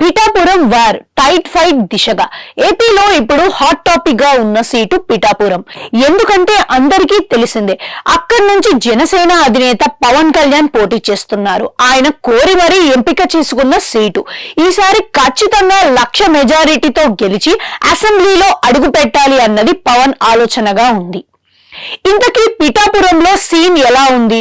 Pithapuram war tight fight దిశగా ఏపీలో ఇప్పుడు హాట్ టాపిక్ గా ఉన్న సీటు పిఠాపురం. ఎందుకంటే అందరికీ తెలిసిందే, అక్కడి నుంచి జనసేన అధినేత పవన్ కళ్యాణ్ పోటీ చేస్తున్నారు. ఆయన కోరి మరీ ఎంపిక చేసుకున్న సీటు. ఈసారి ఖచ్చితంగా 1,00,000 మెజారిటీతో గెలిచి అసెంబ్లీలో అడుగు పెట్టాలి అన్నది పవన్ ఆలోచనగా ఉంది. ఇంతకీ పిఠాపురంలో సీన్ ఎలా ఉంది,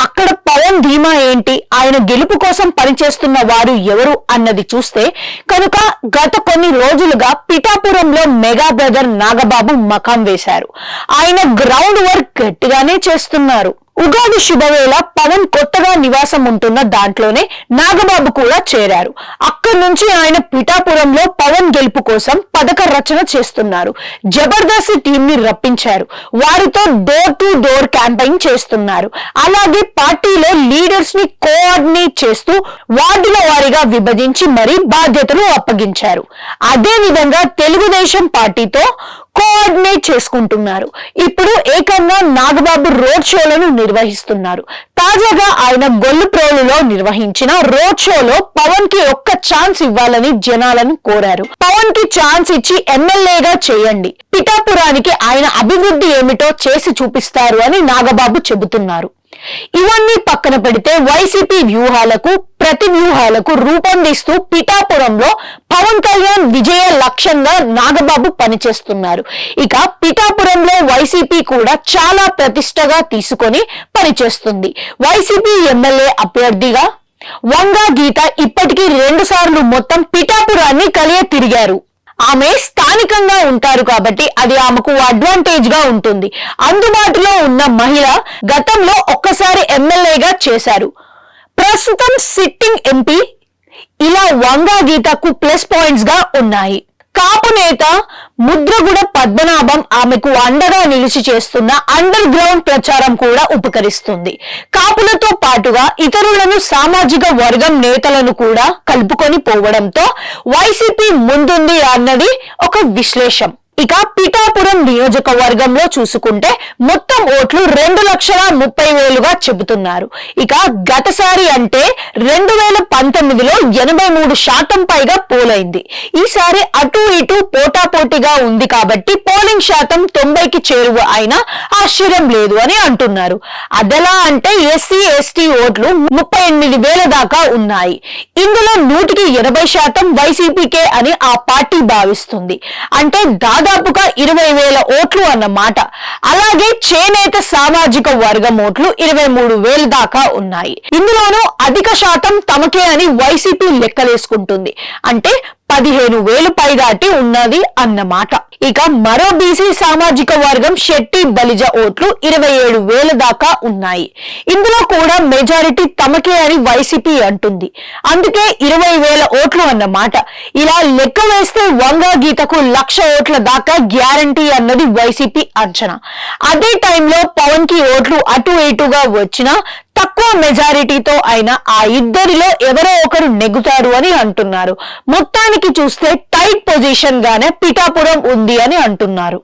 అక్కడ పవన్ ధీమా ఏంటి, ఆయన గెలుపు కోసం పనిచేస్తున్న వారు ఎవరు అన్నది చూస్తే కనుక గత కొన్ని రోజులుగా పిఠాపురంలో మెగా బ్రదర్ నాగబాబు మకాం వేశారు. ఆయన గ్రౌండ్ వర్క్ గట్టిగానే చేస్తున్నారు. ఉగాది శుభవేళ పవన్ కొత్తగా నివాసం ఉంటున్న దాంట్లోనే నాగబాబు కూడా చేరారు. అక్కడి నుంచి ఆయన పిఠాపురంలో పవన్ గెలుపు కోసం పథక రచన చేస్తున్నారు. జబర్దస్త్ టీం ని రప్పించారు. వారితో డోర్ టు డోర్ క్యాంపెయిన్ చేస్తున్నారు. అలాగే పార్టీలో లీడర్స్ ని కోఆర్డినేట్ చేస్తూ వార్డుల వారీగా విభజించి మరీ బాధ్యతలు అప్పగించారు. అదే విధంగా తెలుగుదేశం పార్టీతో కోఆర్డినేట్ చేసుకుంటున్నారు. ఇప్పుడు ఏకంగా నాగబాబు రోడ్ షోలను నిర్వహిస్తున్నారు. తాజాగా ఆయన గొల్లుప్రోలులో నిర్వహించిన రోడ్ షోలో పవన్ కి ఒక్క ఛాన్స్ ఇవ్వాలని జనాలను కోరారు. పవన్ కి ఛాన్స్ ఇచ్చి ఎమ్మెల్యేగా చేయండి, పిఠాపురానికి ఆయన అభివృద్ధి ఏమిటో చేసి చూపిస్తారు అని నాగబాబు చెబుతున్నారు. ఇవన్నీ పక్కన పెడితే వైసీపీ వ్యూహాలకు ప్రతి వ్యూహాలకు రూపొందిస్తూ పిఠాపురంలో పవన్ కళ్యాణ్ విజయ లక్ష్యంగా నాగబాబు పనిచేస్తున్నారు. ఇక పిఠాపురంలో వైసీపీ కూడా చాలా ప్రతిష్టగా తీసుకొని పనిచేస్తుంది. వైసీపీ ఎమ్మెల్యే అభ్యర్థిగా వంగా గీత ఇప్పటికీ 2 సార్లు మొత్తం పిఠాపురాన్ని కలియ తిరిగారు. ఆమె స్థానికంగా ఉంటారు కాబట్టి అది ఆమెకు అడ్వాంటేజ్ గా ఉంటుంది. అందుబాటులో ఉన్న మహిళ, గతంలో ఒక్కసారి ఎమ్మెల్యేగా చేశారు, ప్రస్తుతం సిట్టింగ్ ఎంపీ. ఇలా వంగా గీతకు ప్లస్ పాయింట్స్ గా ఉన్నాయి. కాపు నేత ముద్రగూడ పద్మనాభం ఆమెకు అండగా నిలిచి చేస్తున్న అండర్ గ్రౌండ్ ప్రచారం కూడా ఉపకరిస్తుంది. కాపులతో పాటుగా ఇతరులను సామాజిక వర్గం నేతలను కూడా కలుపుకొని పోవడంతో వైసీపీ ముందుంది అన్నది ఒక విశ్లేషణ. ఇక పిఠాపురం నియోజకవర్గంలో చూసుకుంటే మొత్తం ఓట్లు 2,30,000గా చెబుతున్నారు. ఇక గతసారి అంటే 2019లో 83% పైగా పోలైంది. ఈసారి అటు ఇటు పోటాపోటీగా ఉంది కాబట్టి పోలింగ్ శాతం 90కి చేరువ అయినా ఆశ్చర్యం లేదు అని అంటున్నారు. అదెలా అంటే ఎస్సీ ఎస్టీ ఓట్లు 38,000 దాకా ఉన్నాయి. ఇందులో 100% వైసీపీకే అని ఆ పార్టీ భావిస్తుంది. అంటే దాదాపుగా 20,000 ఓట్లు అన్నమాట. అలాగే చేనేత సామాజిక వర్గం ఓట్లు 23,000 దాకా ఉన్నాయి. ఇందులోనూ అధిక శాతం తమకే అని వైసీపీ లెక్కలేసుకుంటుంది. అంటే 15,000 పైదాటి ఉన్నది అన్నమాట. ఇక మరో బీసీ సామాజిక వర్గం శెట్టి బలిజ ఓట్లు 27,000 దాకా ఉన్నాయి. ఇందులో కూడా మెజారిటీ తమకే అని వైసీపీ అంటుంది. అందుకే 20,000 ఓట్లు అన్నమాట. ఇలా లెక్క వేస్తే వంగా గీతకు 1,00,000 ఓట్ల దాకా గ్యారంటీ అన్నది వైసీపీ అంచనా. అదే టైంలో పవన్ కి ఓట్లు అటు ఇటుగా వచ్చినా తక్కువ మెజారిటీతో అయినా ఆ ఇద్దరిలో ఎవరో ఒకరు నెగ్గుతారు అని అంటున్నారు. మొత్తానికి చూస్తే టైట్ పొజిషన్ గానే పిఠాపురం ఉంది అని అంటున్నారు.